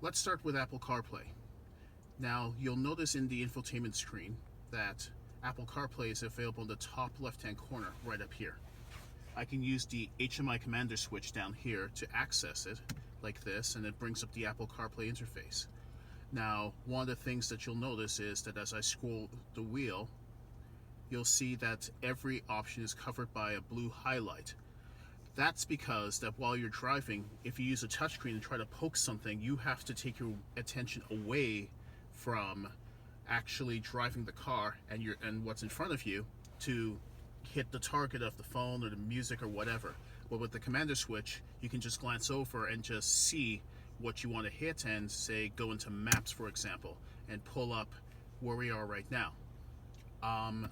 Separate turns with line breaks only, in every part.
let's start with Apple CarPlay. Now, you'll notice in the infotainment screen that Apple CarPlay is available in the top left-hand corner right up here. I can use the HMI commander switch down here to access it like this, and it brings up the Apple CarPlay interface. Now, one of the things that you'll notice is that as I scroll the wheel, you'll see that every option is covered by a blue highlight. That's because that while you're driving, if you use a touchscreen and try to poke something, you have to take your attention away from actually driving the car and what's in front of you to hit the target of the phone or the music or whatever. But with the commander switch, you can just glance over and just see what you want to hit and say go into maps, for example, and pull up where we are right now.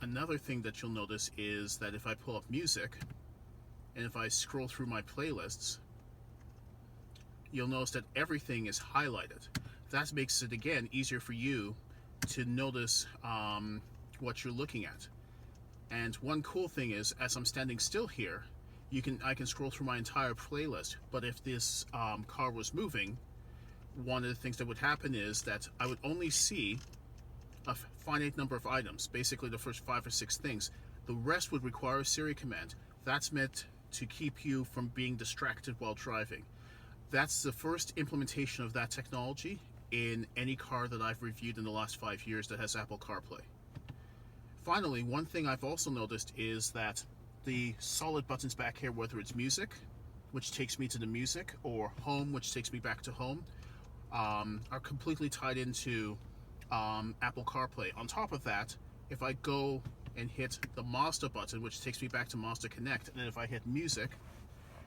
Another thing that you'll notice is that if I pull up music and if I scroll through my playlists, you'll notice that everything is highlighted. That makes it, again, easier for you to notice what you're looking at. And one cool thing is, as I'm standing still here, I can scroll through my entire playlist. But if this car was moving, one of the things that would happen is that I would only see a finite number of items, basically the first 5 or 6 things. The rest would require a Siri command. That's meant to keep you from being distracted while driving. That's the first implementation of that technology in any car that I've reviewed in the last 5 years that has Apple CarPlay. Finally, one thing I've also noticed is that the solid buttons back here, whether it's music, which takes me to the music, or home, which takes me back to home, are completely tied into Apple CarPlay. On top of that, if I go and hit the Mazda button, which takes me back to Mazda Connect, and then if I hit music,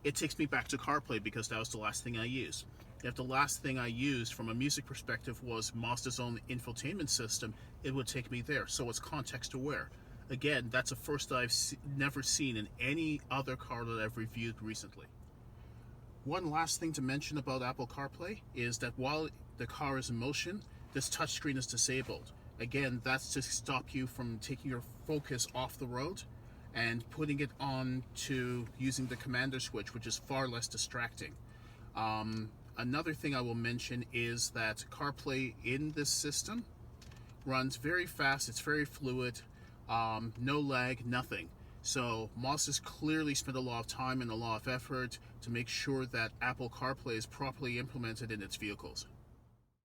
it takes me back to CarPlay because that was the last thing I used. If the last thing I used from a music perspective was Mazda's own infotainment system, it would take me there. So it's context aware. Again, that's a first I've never seen in any other car that I've reviewed recently. One last thing to mention about Apple CarPlay is that while the car is in motion, this touchscreen is disabled. Again, that's to stop you from taking your focus off the road and putting it on to using the commander switch, which is far less distracting. Another thing I will mention is that CarPlay in this system runs very fast, it's very fluid, no lag, nothing. So Mazda's clearly spent a lot of time and a lot of effort to make sure that Apple CarPlay is properly implemented in its vehicles.